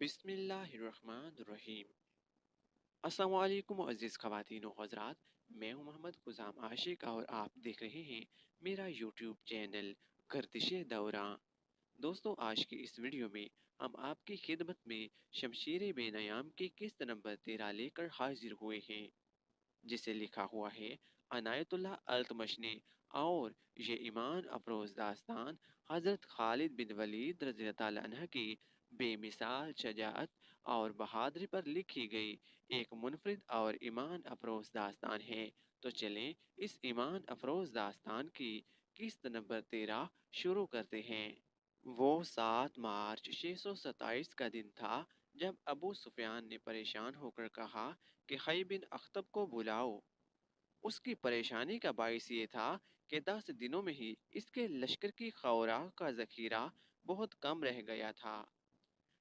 बिस्मिल्लाहिर्रहमानिर्रहीम। अस्सलाम वालेकुम अज़ीज़ ख़वातीन व हज़रात, मैं हूं मोहम्मद ख़ुज़ाम आशिक और आप देख रहे हैं मेरा यूट्यूब चैनल गर्दिश दौरां। दोस्तों, आज की इस वीडियो में हम आपकी खिदमत में शमशीर बेनयाम की किस्त नंबर 13 लेकर हाजिर हुए हैं, जिसे लिखा हुआ है अनायतुल्लाह अल्तमश ने, और ये ईमान अफरोज़ दास्तान हज़रत खालिद बिन वलीद रज़ियल्लाहु अन्हु की बेमिसाल शजाअत और बहादुरी पर लिखी गई एक मुनफरिद और ईमान अफरोज़ दास्तान है। तो चलें इस ईमान अफरोज़ दास्तान की किस्त नंबर 13 शुरू करते हैं। वो 7 मार्च 627 का दिन था जब अबू सुफियान ने परेशान होकर कहा कि हई बिन अख्तब को बुलाओ। उसकी परेशानी का बायस ये था कि 10 दिनों में ही इसके लश्कर की खुराक का जखीरा बहुत कम रह गया था।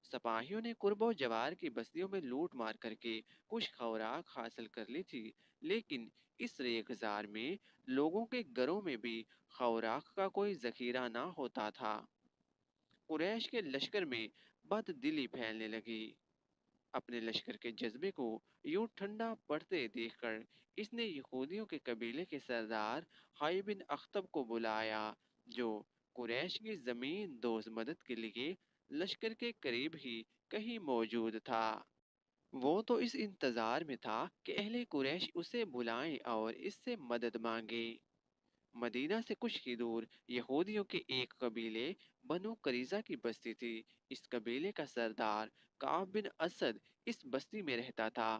सिपाहियों ने कुर्बो जवार की बस्तियों में लूट मार करके कुछ खुराक हासिल कर ली थी, लेकिन इस रेगिजार में लोगों के घरों में भी खुराक का कोई जखीरा ना होता था। कुरैश के लश्कर में बददिली फैलने लगी। अपने लश्कर के जज्बे को यूं ठंडा पड़ते देखकर इसने यहूदियों के कबीले के सरदार हाई बिन अख्तब को बुलाया, जो कुरैश की जमीन दोज मदद के लिए लश्कर के करीब ही कहीं मौजूद था। वो तो इस इंतजार में था कि अहले कुरैश उसे बुलाएं और इससे मदद मांगे। मदीना से कुछ ही दूर यहूदियों के एक कबीले बनु करीजा की बस्ती थी। इस कबीले का सरदार काब बिन असद इस बस्ती में रहता था।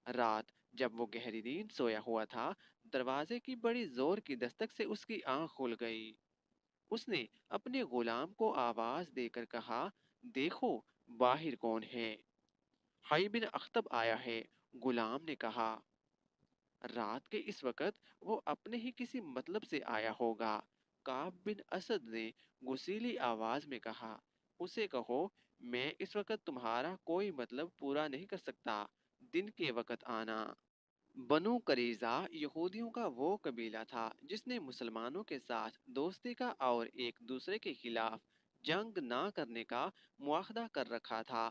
रात जब वो गहरी नींद सोया हुआ था, दरवाजे की बड़ी जोर की दस्तक से उसकी आंख खुल गई। उसने अपने गुलाम को आवाज देकर कहा, देखो बाहिर कौन है। हाई बिन अख्तब आया है, गुलाम ने कहा। रात के इस वक्त वो अपने ही किसी मतलब से आया होगा। काब बिन असद ने गुस्सीली आवाज में कहा, उसे कहो मैं इस वक्त तुम्हारा कोई मतलब पूरा नहीं कर सकता, दिन के वक्त आना। बनु करीजा यहूदियों का वो कबीला था जिसने मुसलमानों के साथ दोस्ती का और एक दूसरे के खिलाफ जंग ना करने का मुआहदा कर रखा था।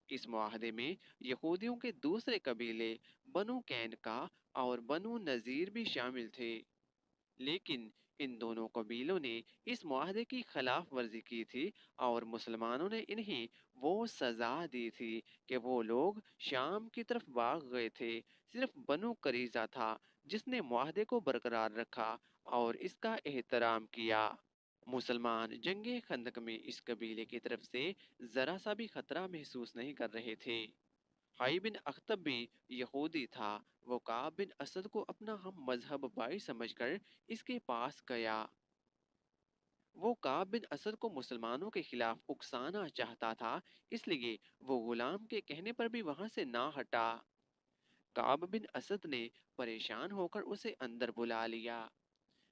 इस मुआहदे में यहूदियों के दूसरे कबीले बनु कैनका और बनु नज़ीर भी शामिल थे, लेकिन इन दोनों कबीलों ने इस मुआहदे की खिलाफ वर्जी की थी और मुसलमानों ने इन्हें वो सजा दी थी कि वो लोग शाम की तरफ भाग गए थे। सिर्फ बनु करीजा था जिसने मुआहदे को बरकरार रखा और इसका एहतराम किया। मुसलमान जंगे खंदक में इस कबीले की तरफ से जरा सा भी खतरा महसूस नहीं कर रहे थे। हाई बिन अख्तब भी यहूदी था। वो काब बिन असद को अपना हम मजहब भाई समझकर इसके पास गया। वो काब बिन असद को मुसलमानों के खिलाफ उकसाना चाहता था, इसलिए वो गुलाम के कहने पर भी वहां से ना हटा। काब बिन असद ने परेशान होकर उसे अंदर बुला लिया।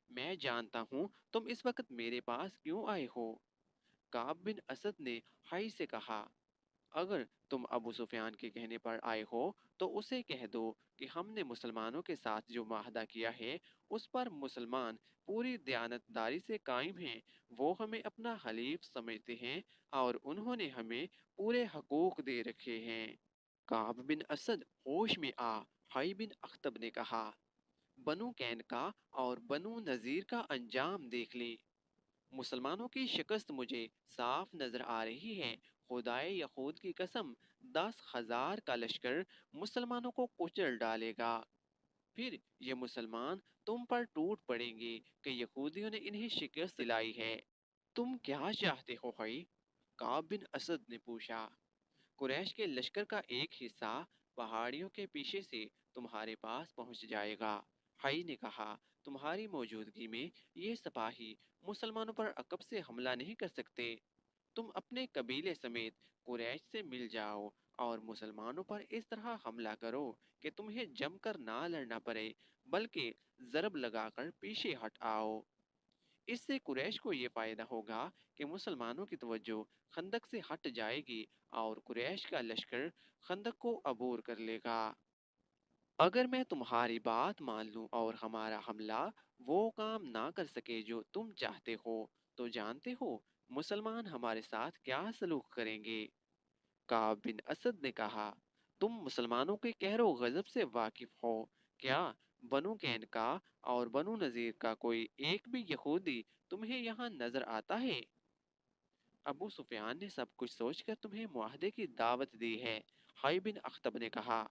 मैं जानता हूँ तुम इस वक्त मेरे पास क्यों आए हो। काब बिन असद ने हाई से कहा, अगर तुम अबू सुफियान के कहने पर आए हो तो उसे कह दो कि हमने मुसलमानों के साथ जो माहदा किया है उस पर मुसलमान पूरी दयानतदारी से कायम हैं। वो हमें अपना हलीफ समझते हैं और उन्होंने हमें पूरे हकूक दे रखे हैं। काब बिन असद होश में आ हाई बिन अख्तब ने कहा, बनु कैनका और बनु नज़ीर का अंजाम देख ले। मुसलमानों की शिकस्त मुझे साफ नजर आ रही है। खुदाए यहूद की कसम, 10,000 का लश्कर मुसलमानों को कुचल डालेगा। फिर ये मुसलमान तुम पर टूट पड़ेंगे कि यहूदियों ने इन्हें शिकस्त दिलाई है। तुम क्या चाहते हो हई? काब बिन असद ने पूछा। कुरैश के लश्कर का एक हिस्सा पहाड़ियों के पीछे से तुम्हारे पास पहुंच जाएगा। हई ने कहा, तुम्हारी मौजूदगी में ये सिपाही मुसलमानों पर अकब से हमला नहीं कर सकते। तुम अपने कबीले समेत कुरैश से मिल जाओ और मुसलमानों पर इस तरह हमला करो कि तुम्हें जमकर ना लड़ना पड़े, बल्कि जरब लगाकर पीछे हट आओ। इससे कुरैश को ये फायदा होगा कि मुसलमानों की तवज्जो खंदक से हट जाएगी और कुरैश का लश्कर खंदक को अबूर कर लेगा। अगर मैं तुम्हारी बात मान लूं और हमारा हमला वो काम ना कर सके जो तुम चाहते हो, तो जानते हो मुसलमान हमारे साथ क्या सलूक करेंगे। काब बिन असद ने कहा, तुम मुसलमानों के कहरो गजब से वाकिफ हो क्या? बनु कैनका और बनु नजीर का कोई एक भी यहूदी तुम्हें यहाँ नजर आता है? अबू सुफियान ने सब कुछ सोचकर तुम्हें मुआहदे की दावत दी है। हाय बिन अख्तब ने कहा,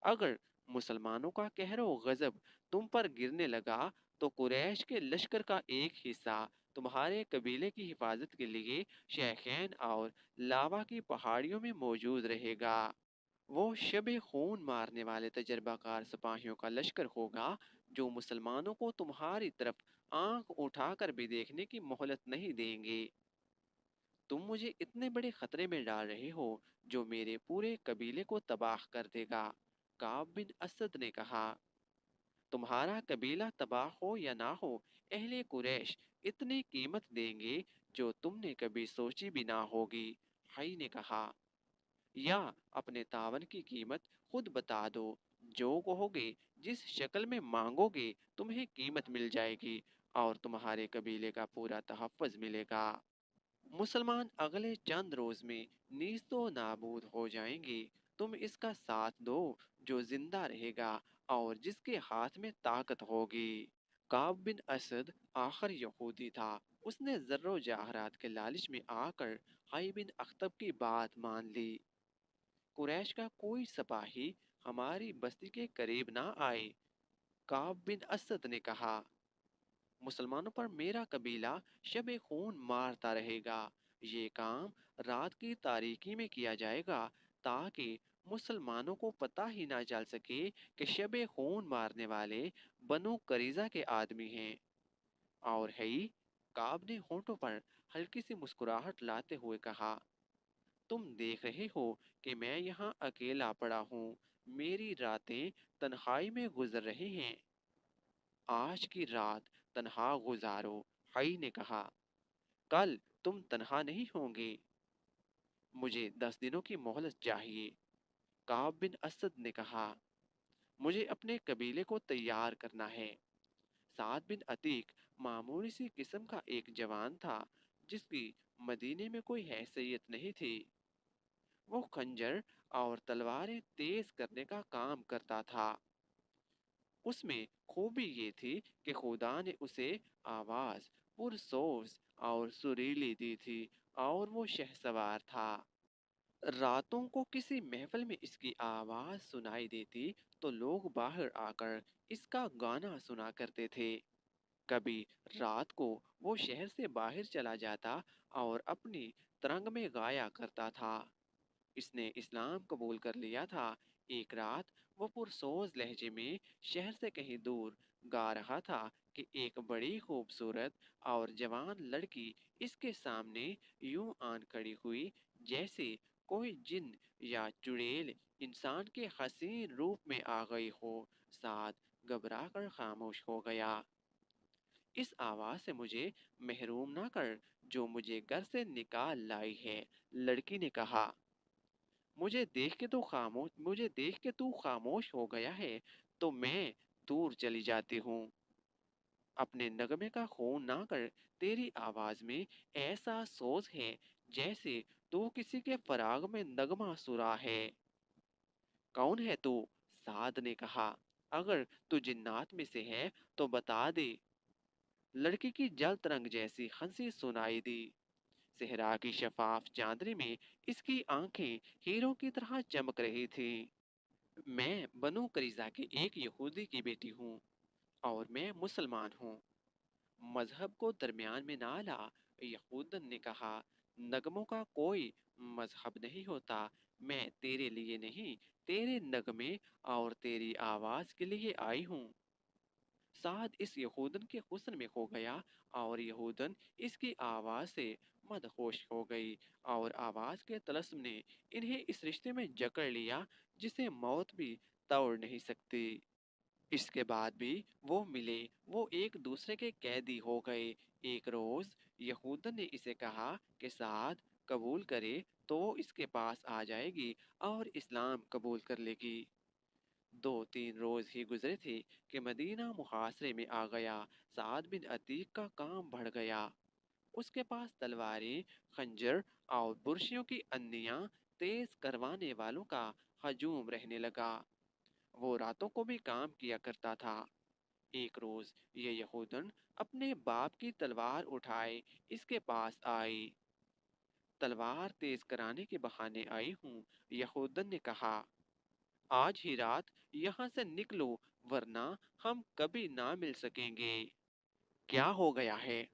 अगर मुसलमानों का कहरो गजब तुम पर गिरने लगा तो कुरैश के लश्कर का एक हिस्सा तुम्हारे कबीले की हिफाजत के लिए शेखैन और लावा की पहाड़ियों में मौजूद रहेगा। वो शबे खून मारने वाले तजर्बाकार सिपाहियों का लश्कर होगा जो मुसलमानों को तुम्हारी तरफ आंख उठाकर भी देखने की मोहलत नहीं देंगे। तुम मुझे इतने बड़े खतरे में डाल रहे हो जो मेरे पूरे कबीले को तबाह कर देगा। काब बिन असद ने कहा, तुम्हारा कबीला तबाह हो या ना हो, अहले कुरैश इतनी कीमत देंगे जो तुमने कभी सोची भी ना होगी। हाई ने कहा, या अपने तावन की कीमत खुद बता दो, जो कहोगे, जिस शक्ल में मांगोगे तुम्हें कीमत मिल जाएगी और तुम्हारे कबीले का पूरा तहफ़्फ़ुज़ मिलेगा। मुसलमान अगले चंद रोज में नीस्तो नाबूद हो जाएंगे। तुम इसका साथ दो जो जिंदा रहेगा और जिसके हाथ में ताकत होगी। काब बिन असद आखिर यहूदी था। उसने जर्रो जवाहरात के लालच में आकर हाई बिन अख्तब की बात मान ली। कुरैश का कोई सिपाही हमारी बस्ती के करीब ना आए। काब बिन असद ने कहा, मुसलमानों पर मेरा कबीला शबे खून मारता रहेगा। ये काम रात की तारीकी में किया जाएगा ताकि मुसलमानों को पता ही ना चल सके कि शबे खून मारने वाले बनु करीजा के आदमी हैं। और है ही, काब ने होठों पर हल्की सी मुस्कुराहट लाते हुए कहा, तुम देख रहे हो कि मैं यहाँ अकेला पड़ा हूँ। मेरी रातें तन्हाई में गुजर रही हैं। आज की रात तन्हा गुजारो। हई ने कहा, कल तुम तन्हा नहीं होंगे। मुझे 10 दिनों की मोहलत चाहिए। काब बिन असद ने कहा, मुझे अपने कबीले को तैयार करना है। साद बिन अतीक मामूली सी किस्म का एक जवान था जिसकी मदीने में कोई हैसियत नहीं थी। वो खंजर और तलवारें तेज करने का काम करता था। उसमें खूबी ये थी कि खुदा ने उसे आवाज पुरसोज और सुरीली दी थी और वो शहसवार था। रातों को किसी महफिल में इसकी आवाज सुनाई देती तो लोग बाहर आकर इसका गाना सुना करते थे। कभी रात को वो शहर से बाहर चला जाता और अपनी तरंग में गाया करता था। इसने इस्लाम कबूल कर लिया था। एक रात वो पुरसोज लहजे में शहर से कहीं दूर गा रहा था कि एक बड़ी खूबसूरत और जवान लड़की इसके सामने यूं आन खड़ी हुई जैसे कोई जिन या चुड़ैल इंसान के हसीन रूप में आ गई हो। साथ घबरा कर खामोश हो गया। इस आवाज से मुझे महरूम ना कर जो मुझे घर से निकाल लाई है, लड़की ने कहा। मुझे देख के तू खामोश हो गया है तो मैं दूर चली जाती हूँ। अपने नगमे का खून ना कर। तेरी आवाज में ऐसा सोज है जैसे तू किसी के फराग में नगमा सुरा है। कौन है तू? साद ने कहा, अगर तू जिन्नात में से है तो बता दे। लड़की की जल तरंग जैसी हंसी सुनाई दी। सेहरा की शफाफ चांदनी में इसकी आंखें हीरों की तरह चमक रही थी। मैं बनु करीजा के एक यहूदी की बेटी हूँ और मैं मुसलमान हूँ। मजहब को दरमियान में ना ला। यहूदन ने कहा, नगमों का कोई मजहब नहीं होता। मैं तेरे लिए नहीं, तेरे नगमे और तेरी आवाज के लिए आई हूँ। साद इस यहूदन के हुस्न में खो गया और यहूदन इसकी आवाज से मदहोश हो गई और आवाज के तलस्म ने इन्हें इस रिश्ते में जकड़ लिया जिसे मौत भी तोड़ नहीं सकती। इसके बाद भी वो मिले, वो एक दूसरे के कैदी हो गए। एक रोज यहूदन ने इसे कहा कि साद कबूल करे तो वो इसके पास आ जाएगी और इस्लाम कबूल कर लेगी। 2-3 रोज ही गुजरे थे कि मदीना मुहासरे में आ गया। साद बिन अतीक का काम बढ़ गया। اس کے پاس تلواریں، خنجر اور برشیوں کی اندیاں تیز کروانے والوں کا ہجوم رہنے لگا۔ وہ راتوں کو بھی کام کیا کرتا تھا۔ ایک روز یہ یہودن اپنے باپ کی تلوار اٹھائے اس کے پاس آئی۔ تلوار تیز کرانے کے بہانے آئی ہوں، یہودن نے کہا۔ آج ہی رات یہاں سے نکلو ورنہ ہم کبھی نہ مل سکیں گے۔ کیا ہو گیا ہے؟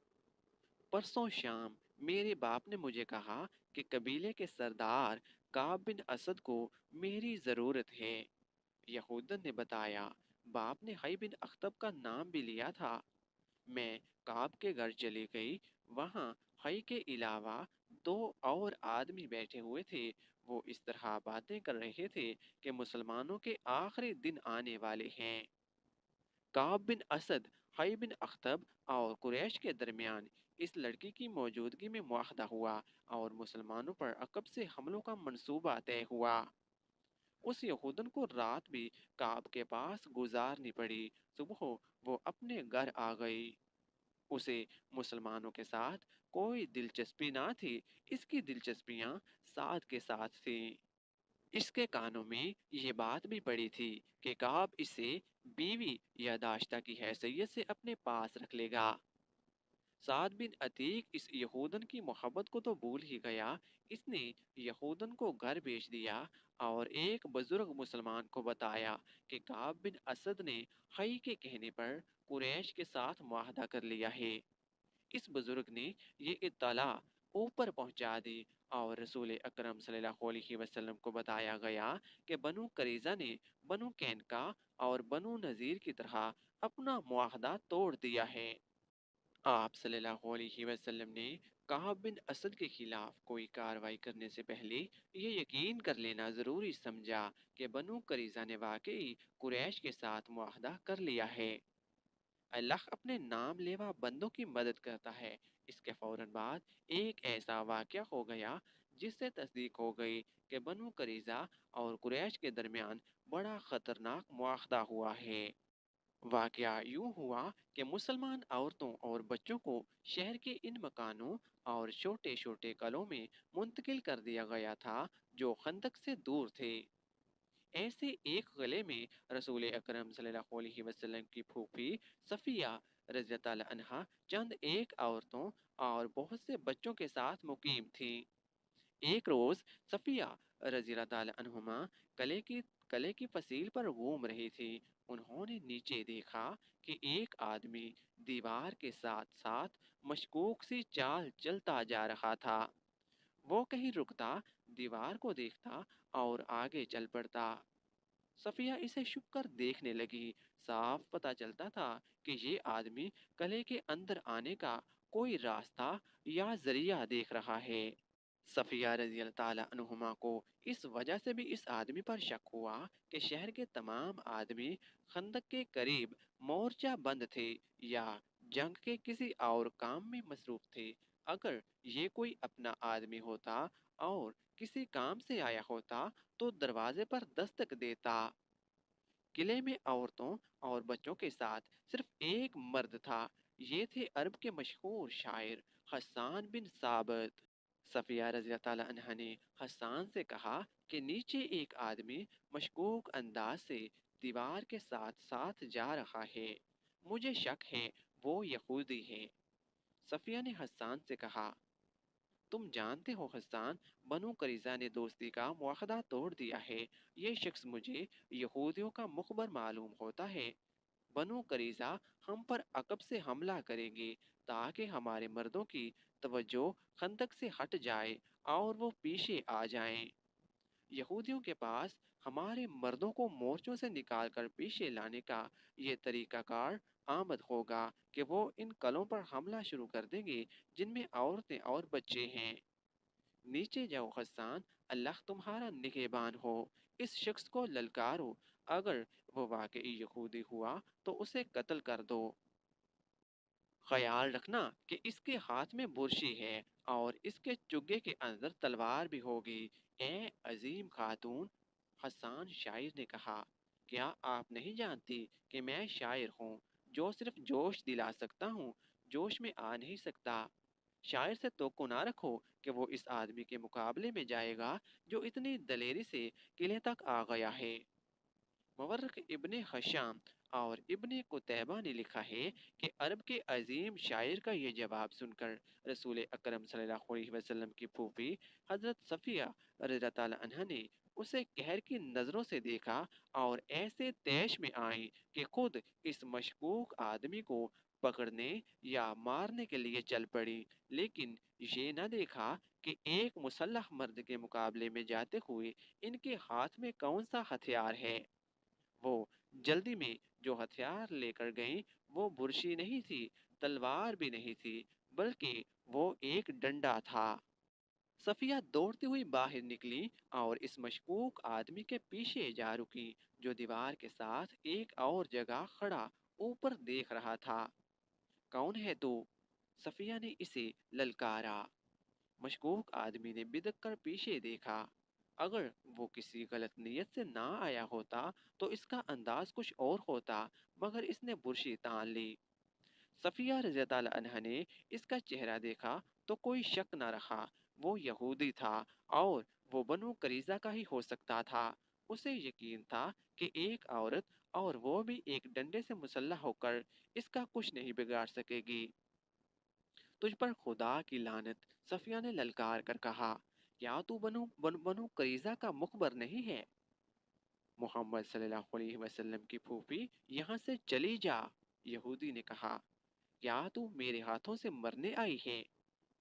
پرسوں شام میرے باپ نے مجھے کہا کہ قبیلے کے سردار کعب بن اسد کو میری ضرورت ہے۔ یہودن نے بتایا۔ باپ نے حی بن اخطب کا نام بھی لیا تھا۔ میں کعب کے گھر چلی گئی۔ وہاں حی کے علاوہ دو اور آدمی بیٹھے ہوئے تھے۔ وہ اس طرح باتیں کر رہے تھے کہ مسلمانوں کے آخری دن آنے والے ہیں۔ کعب بن اسد، حی بن اخطب اور قریش کے درمیان اس لڑکی کی موجودگی میں معاہدہ ہوا اور مسلمانوں پر عقب سے حملوں کا منصوبہ طے ہوا۔ اس یہودن کو رات بھی کعب کے پاس گزارنی پڑی۔ صبح وہ اپنے گھر آ گئی۔ اسے مسلمانوں کے ساتھ کوئی دلچسپی نہ تھی۔ اس کی دلچسپیاں سعد کے ساتھ تھیں۔ اس کے کانوں میں یہ بات بھی پڑی تھی کہ کعب اسے بیوی یا داشتہ کی حیثیت سے اپنے پاس رکھ لے گا۔ سعد بن عتیق اس یہودن کی محبت کو تو بھول ہی گیا۔ اس نے یہودن کو گھر بیچ دیا اور ایک بزرگ مسلمان کو بتایا کہ کعب بن اسد نے حی کے کہنے پر قریش کے ساتھ معاہدہ کر لیا ہے۔ اس بزرگ نے یہ اطلاع اوپر پہنچا دی اور رسول اکرم صلی اللہ علیہ وسلم کو بتایا گیا کہ بنو قریظہ نے بنو قینقاع اور بنو نذیر کی طرح اپنا معاہدہ توڑ دیا ہے۔ آپ صلی اللہ علیہ وسلم نے کعب بن اسد کے خلاف کوئی کارروائی کرنے سے پہلے یہ یقین کر لینا ضروری سمجھا کہ بنو قریظہ نے واقعی قریش کے ساتھ معاہدہ کر لیا ہے۔ اللہ اپنے نام لیوا بندوں کی مدد کرتا ہے۔ اس کے فوراً بعد ایک ایسا واقعہ ہو گیا جس سے تصدیق ہو گئی کہ بنو قریظہ اور قریش کے درمیان بڑا خطرناک معاہدہ ہوا ہے۔ واقعہ یوں ہوا کہ مسلمان عورتوں اور بچوں کو شہر کے ان مکانوں اور چھوٹے چھوٹے قلعوں میں منتقل کر دیا گیا تھا جو خندق سے دور تھے۔ ایسے ایک قلعے میں رسول اکرم صلی اللہ علیہ وسلم کی پھوپھی صفیہ رضی اللہ عنہا چند ایک عورتوں اور بہت سے بچوں کے ساتھ مقیم تھیں۔ ایک روز صفیہ رضی اللہ عنہما قلعے کی فصیل پر گھوم رہی تھی۔ انہوں نے نیچے دیکھا کہ ایک آدمی دیوار کے ساتھ ساتھ مشکوک سی چال چلتا جا رہا تھا۔ وہ کہیں رکتا، دیوار کو دیکھتا اور آگے چل پڑتا۔ صفیہ اسے چھپ کر دیکھنے لگی۔ صاف پتہ چلتا تھا کہ یہ آدمی قلعے کے اندر آنے کا کوئی راستہ یا ذریعہ دیکھ رہا ہے۔ صفیہ رضی اللہ تعالی عنہما کو اس وجہ سے بھی اس آدمی پر شک ہوا کہ شہر کے تمام آدمی خندق کے قریب مورچہ بند تھے یا جنگ کے کسی اور کام میں مصروف تھے۔ اگر یہ کوئی اپنا آدمی ہوتا اور کسی کام سے آیا ہوتا تو دروازے پر دستک دیتا۔ قلعے میں عورتوں اور بچوں کے ساتھ صرف ایک مرد تھا۔ یہ تھے عرب کے مشہور شاعر حسان بن ثابت۔ صفیہ رضی اللہ عنہ نے حسان سے کہا کہ نیچے ایک آدمی مشکوک انداز سے دیوار کے ساتھ ساتھ جا رہا ہے۔ مجھے شک ہے وہ یہودی ہے۔ صفیہ نے حسان سے کہا، تم جانتے ہو حسان، بنو قریظہ نے دوستی کا معاہدہ توڑ دیا ہے۔ یہ شخص مجھے یہودیوں کا مخبر معلوم ہوتا ہے۔ بنو قریظہ ہم پر عقب سے حملہ کریں گے تاکہ ہمارے مردوں کی توجہ خندق سے ہٹ جائے اور وہ پیچھے آ جائیں۔ یہودیوں کے پاس ہمارے مردوں کو مورچوں سے نکال کر پیچھے لانے کا یہ طریقہ کار آمد ہوگا کہ وہ ان قلعوں پر حملہ شروع کر دیں گے جن میں عورتیں اور بچے ہیں۔ نیچے جاؤ حسان، اللہ تمہارا نگہبان ہو۔ اس شخص کو للکارو، اگر وہ واقعی یہودی ہوا تو اسے قتل کر دو۔ خیال رکھنا کہ اس کے ہاتھ میں برشی ہے اور اس کے چگے کے اندر تلوار بھی ہوگی۔ اے عظیم خاتون، حسان شاعر نے کہا، کیا آپ نہیں جانتی کہ میں شاعر ہوں جو صرف جوش دلا سکتا ہوں، جوش میں آ نہیں سکتا۔ شاعر سے توقع نہ رکھو کہ وہ اس آدمی کے مقابلے میں جائے گا جو اتنی دلیری سے قلعے تک آ گیا ہے۔ مورخ ابن حشام اور ابن قتیبہ نے لکھا ہے کہ عرب کے عظیم شاعر کا یہ جواب سن کر رسول اکرم صلی اللہ علیہ وسلم کی پھوپھی حضرت صفیہ رضی اللہ تعالی عنہا نے اسے قہر کی نظروں سے دیکھا اور ایسے طیش میں آئیں کہ خود اس مشکوک آدمی کو پکڑنے یا مارنے کے لیے چل پڑی، لیکن یہ نہ دیکھا کہ ایک مسلح مرد کے مقابلے میں جاتے ہوئے ان کے ہاتھ میں کون سا ہتھیار ہے۔ وہ جلدی میں جو ہتھیار لے کر گئیں وہ برشی نہیں تھی، تلوار بھی نہیں تھی، بلکہ وہ ایک ڈنڈا تھا۔ صفیہ دوڑتی ہوئی باہر نکلی اور اس مشکوک آدمی کے پیچھے جا رکی جو دیوار کے ساتھ ایک اور جگہ کھڑا اوپر دیکھ رہا تھا۔ کون ہے تو؟ صفیہ نے اسے للکارا۔ مشکوک آدمی نے بدک کر پیچھے دیکھا۔ اگر وہ کسی غلط نیت سے نہ آیا ہوتا تو اس کا انداز کچھ اور ہوتا، مگر اس نے برشی تان لی۔ صفیہ رضی اللہ عنہا نے اس کا چہرہ دیکھا تو کوئی شک نہ رہا، وہ یہودی تھا اور وہ بنو قریظہ کا ہی ہو سکتا تھا۔ اسے یقین تھا کہ ایک عورت اور وہ بھی ایک ڈنڈے سے مسلح ہو کر اس کا کچھ نہیں بگاڑ سکے گی۔ تجھ پر خدا کی لعنت، صفیہ نے للکار کر کہا، کیا تو بنو قریظہ کا مخبر نہیں ہے؟ محمد صلی اللہ علیہ وسلم کی پھوپھی یہاں سے چلی جا، یہودی نے کہا۔ کیا تو میرے ہاتھوں سے مرنے آئی ہے؟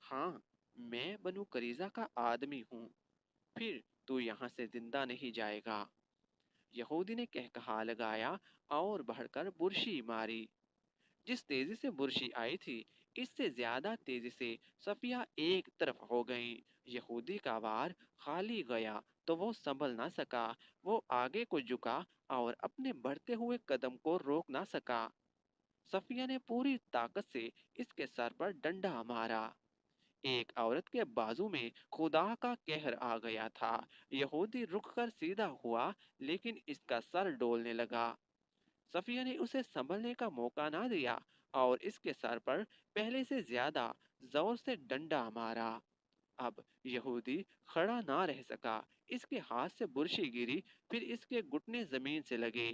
ہاں، میں بنو قریظہ کا آدمی ہوں۔ پھر تو یہاں سے زندہ نہیں جائے گا، یہودی نے کہا لگایا اور بڑھ کر برشی ماری۔ جس تیزی سے برشی آئی تھی اس سے زیادہ تیزی سے صفیہ ایک طرف ہو گئیں۔ یہودی کا وار خالی گیا تو وہ سنبھل نہ سکا، وہ آگے کو جھکا اور اپنے بڑھتے ہوئے قدم کو روک نہ سکا۔ صفیہ نے پوری طاقت سے اس کے سر پر ڈنڈا مارا۔ ایک عورت کے بازو میں خدا کا قہر آ گیا تھا۔ یہودی رک کر سیدھا ہوا لیکن اس کا سر ڈولنے لگا۔ صفیہ نے اسے سنبھلنے کا موقع نہ دیا اور اس کے سر پر پہلے سے زیادہ زور سے ڈنڈا مارا۔ اب یہودی کھڑا نہ رہ سکا، اس کے ہاتھ سے برشی گری، پھر اس کے گھٹنے زمین سے لگے۔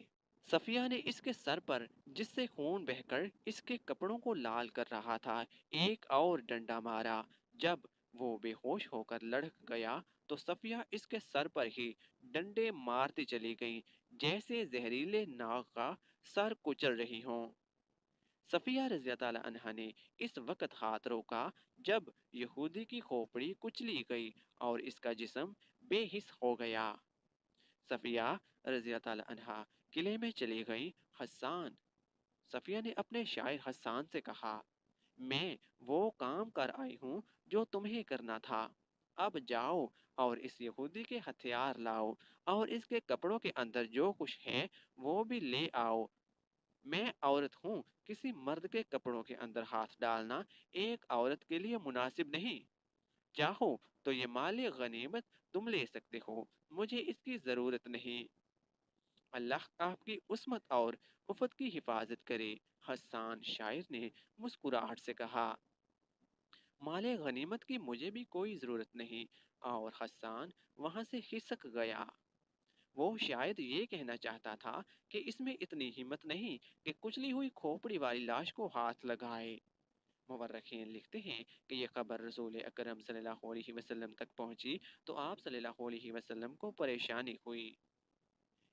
صفیہ نے اس کے سر پر، جس سے خون بہہ کر اس کے کپڑوں کو لال کر رہا تھا، ایک اور ڈنڈا مارا۔ جب وہ بے ہوش ہو کر لڑک گیا تو صفیہ اس کے سر پر ہی ڈنڈے مارتی چلی گئیں جیسے زہریلے ناگ کا سر کچل رہی ہوں۔ صفیہ رضی اللہ عنہا نے اس وقت ہاتھ روکا جب یہودی کی کھوپڑی کچلی گئی اور اس کا جسم بے حس ہو گیا۔ صفیہ رضی اللہ عنہا قلعے میں چلی گئی۔ حسان، صفیہ نے اپنے شاعر حسان سے کہا، میں وہ کام کر آئی ہوں جو تمہیں کرنا تھا، اب جاؤ اور اس یہودی کے ہتھیار لاؤ اور اس کے کپڑوں کے اندر جو کچھ ہے وہ بھی لے آؤ۔ میں عورت ہوں، کسی مرد کے کپڑوں کے اندر ہاتھ ڈالنا ایک عورت کے لیے مناسب نہیں۔ چاہو تو یہ مال غنیمت تم لے سکتے ہو، مجھے اس کی ضرورت نہیں۔ اللہ آپ کی عصمت اور عفت کی حفاظت کرے، حسان شاعر نے مسکراہٹ سے کہا۔ مال غنیمت کی مجھے بھی کوئی ضرورت نہیں، اور حسان وہاں سے کھسک گیا۔ وہ شاید یہ کہنا چاہتا تھا کہ اس میں اتنی ہمت نہیں کہ کچلی ہوئی کھوپڑی والی لاش کو ہاتھ لگائے۔ مورخین لکھتے ہیں کہ یہ خبر رسول اکرم صلی اللہ علیہ وسلم تک پہنچی تو آپ صلی اللہ علیہ وسلم کو پریشانی ہوئی۔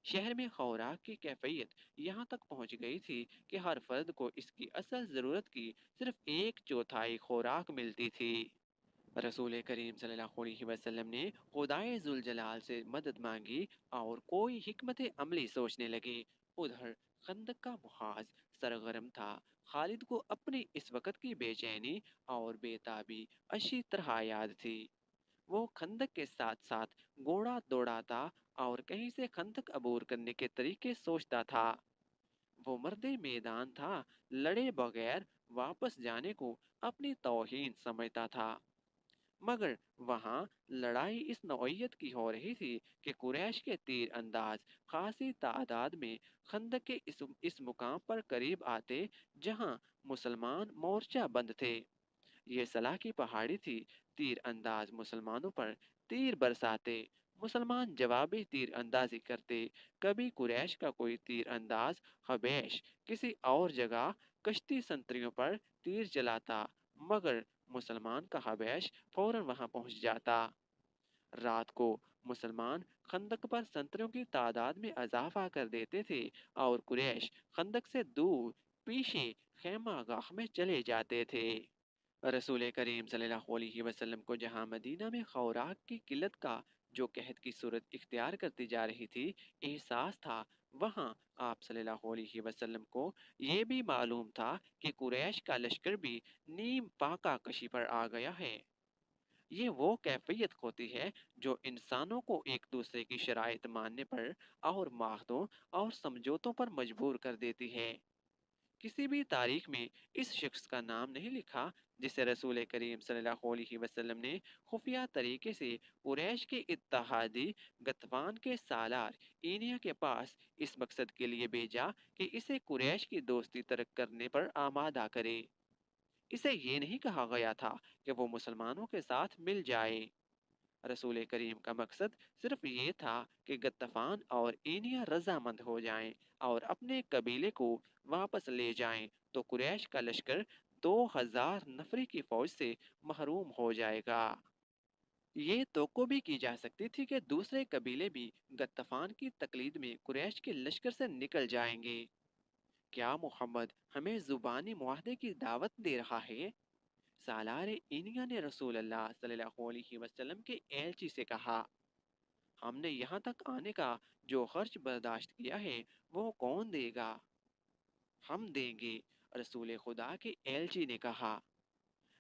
شہر میں خوراک کی کیفیت یہاں تک پہنچ گئی تھی کہ ہر فرد کو اس کی اصل ضرورت کی صرف ایک چوتھائی خوراک ملتی تھی۔ رسول کریم صلی اللہ علیہ وسلم نے خدائے ذوالجلال سے مدد مانگی اور کوئی حکمت عملی سوچنے لگے۔ ادھر خندق کا محاذ سرگرم تھا۔ خالد کو اپنی اس وقت کی بے چینی اور بے تابی اچھی طرح یاد تھی۔ وہ خندق کے ساتھ ساتھ گھوڑا دوڑاتا اور کہیں سے خندق عبور کرنے کے طریقے سوچتا تھا۔ وہ مرد میدان تھا، لڑے بغیر واپس جانے کو اپنی توہین سمجھتا تھا، مگر وہاں لڑائی اس نوعیت کی ہو رہی تھی کہ قریش کے تیر انداز خاصی تعداد میں خندق کے اس مقام پر قریب آتے جہاں مسلمان مورچہ بند تھے۔ یہ सलाह की पहाड़ी थी। तीर अंदाज मुसलमानों पर तीर बरसाते, मुसलमान जवाबी तीर अंदाजी करते। कभी कुरैश का कोई तीर अंदाज हबैश किसी और जगह कश्ती संतरियों पर तीर चलाता, मगर मुसलमान का हबैश फौरन वहां पहुंच जाता। रात को मुसलमान खंदक पर संतरियों की तादाद में इजाफा कर देते थे और कुरैश खंदक से दूर पीछे खेमा गाह में चले जाते थे। रसूल करीम सल्लल्लाहु अलैहि वसल्लम को जहां मदीना में खुराक की किल्लत का जो कहत की सूरत इख्तियार करती जा रही थी एहसास था, वहां आप सल्लल्लाहु अलैहि वसल्लम को ये भी मालूम था कि कुरैश का लश्कर भी नीम पाका कशी पर आ गया है। ये वो कैफियत होती है जो इंसानों को एक दूसरे की शराइत मानने पर और माहदों और समझौतों पर मजबूर कर देती है। किसी भी तारीख में इस शख्स का नाम नहीं लिखा जिसे रसूल करीम सल्लल्लाहु अलैहि वसल्लम ने खुफिया तरीके से कुरैश के इत्तहादी गतफान के सालार ईनिया के पास इस मकसद के लिए भेजा कि इसे कुरैश की दोस्ती तर्क करने पर आमादा करे। इसे ये नहीं कहा गया था कि वो मुसलमानों के साथ मिल जाए। रसूल करीम का मकसद सिर्फ ये था कि गत्तफान और ईनिया रजामंद हो जाएं और अपने कबीले को वापस ले जाएं, तो कुरैश का लश्कर 2000 नफरी की फौज से महरूम हो जाएगा। ये तोको भी की जा सकती थी कि दूसरे कबीले भी गत्तफान की तकलीद में कुरैश के लश्कर से निकल जाएंगे। क्या मोहम्मद हमें जुबानी मुआहदे की दावत दे रहा है? सालार इनिया ने रसूल अल्लाह सल्लल्लाहु अलैहि वसल्लम के एलची से कहा, हमने यहाँ तक आने का जो खर्च बर्दाश्त किया है वो कौन देगा? हम देंगे, रसूल खुदा के एलची ने कहा।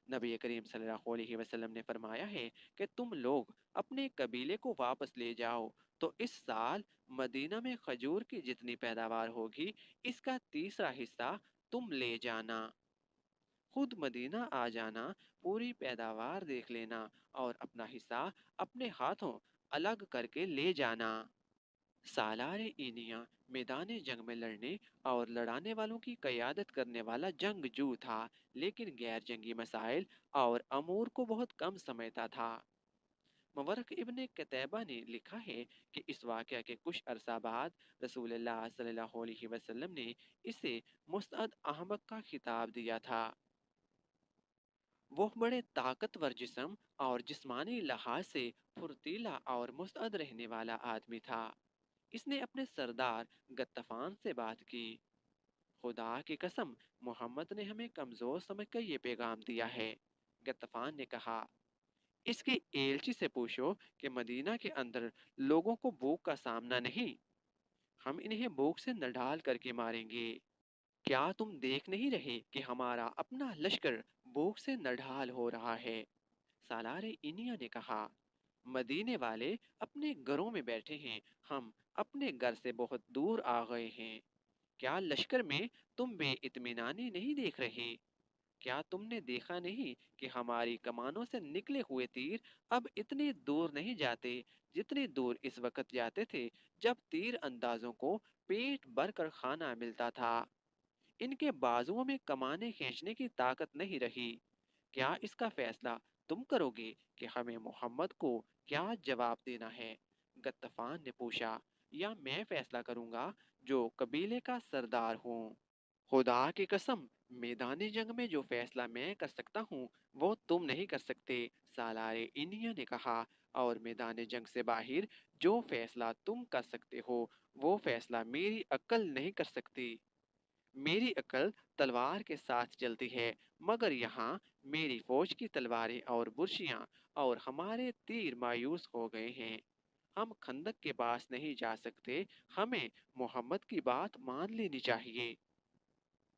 नबी करीम सल्लल्लाहु अलैहि वसल्लम ने फरमाया है कि तुम लोग अपने कबीले को वापस ले जाओ, तो इस साल मदीना में खजूर की जितनी पैदावार होगी इसका तीसरा हिस्सा तुम ले जाना। खुद मदीना आ जाना, पूरी पैदावार देख लेना और अपना हिस्सा अपने हाथों अलग करके ले जाना। सालार इनिया मैदान जंग में लड़ने और लड़ाने वालों की कयादत करने वाला जंगजू था, लेकिन गैर जंगी मसाइल और अमूर को बहुत कम समझता था। मवरक इब्ने कतैबा ने लिखा है कि इस वाक़या के कुछ अरसा बाद रसूलुल्लाह सल्लल्लाहु अलैहि वसल्लम ने इसे मुस्तअद अहमक का खिताब दिया था। वो बड़े ताकतवर जिस्म और जिस्मानी लिहाज से फुर्तीला और मुस्तअद रहने वाला आदमी था। इसने अपने सरदार गत्तफान से बात की। खुदा की कसम, मोहम्मद ने हमें कमजोर समझकर ये पैगाम दिया है। गत्तफान ने कहा, इसके एलची से पूछो कि मदीना के अंदर लोगों को भूख का सामना नहीं, हम इन्हें भूख से नढाल करके मारेंगे। क्या तुम देख नहीं रहे कि हमारा अपना लश्कर भूख से नढाल हो रहा है? सालार इनिया ने कहा, मदीने वाले अपने घरों में बैठे हैं, हम अपने घर से बहुत दूर आ गए हैं। क्या लश्कर में तुम बेइत्मीनानी नहीं देख रहे? क्या तुमने देखा नहीं कि हमारी कमानों से निकले हुए तीर अब इतनी दूर नहीं जाते जितनी दूर इस वक्त जाते थे जब तीर अंदाजों को पेट भर कर खाना मिलता था। इनके बाजुओं में कमाने खींचने की ताकत नहीं रही। क्या इसका फैसला तुम करोगे कि हमें मोहम्मद को क्या जवाब देना है? गत्तफान ने पूछा, या मैं फैसला करूंगा जो कबीले का सरदार हूँ। खुदा की कसम, मैदान जंग में जो फैसला मैं कर सकता हूँ वो तुम नहीं कर सकते, सालारे इंडिया ने कहा। और मैदान जंग से बाहर जो फैसला तुम कर सकते हो वो फैसला मेरी अक्ल नहीं कर सकती। मेरी अक्ल तलवार के साथ चलती है, मगर यहाँ मेरी फौज की तलवारें और बुर्शियां और हमारे तीर मायूस हो गए हैं। हम खंदक के पास नहीं जा सकते, हमें मोहम्मद की बात मान लेनी चाहिए।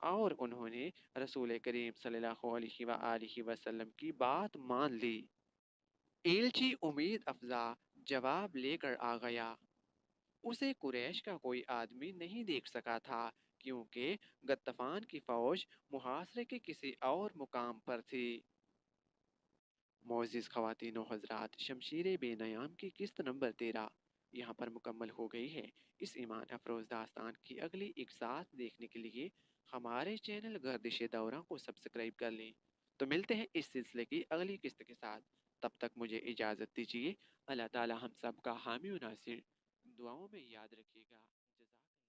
और उन्होंने रसूल करीम सल्लल्लाहु अलैहि वसल्लम की बात मान ली। एलची उम्मीद अफजा जवाब लेकर आ गया। उसे कुरैश का कोई आदमी नहीं देख सका था, क्योंकि गत्तफान की फौज मुहासरे के किसी और मुकाम पर थी। मोअज़्ज़िज़ ख़वातीन व हज़रात, शमशीर बेनयाम की किस्त नंबर 13 यहाँ पर मुकम्मल हो गई है। इस ईमान अफरोज़ दास्तान की अगली एक साथ देखने के लिए हमारे चैनल गर्दिश दौरा को सब्सक्राइब कर लें। تو ملتے ہیں اس سلسلے کی اگلی قسط کے ساتھ، تب تک مجھے اجازت دیجیے۔ اللہ تعالی ہم سب کا حامی و ناصر دعاؤں میں یاد رکھیے گا۔ جزاک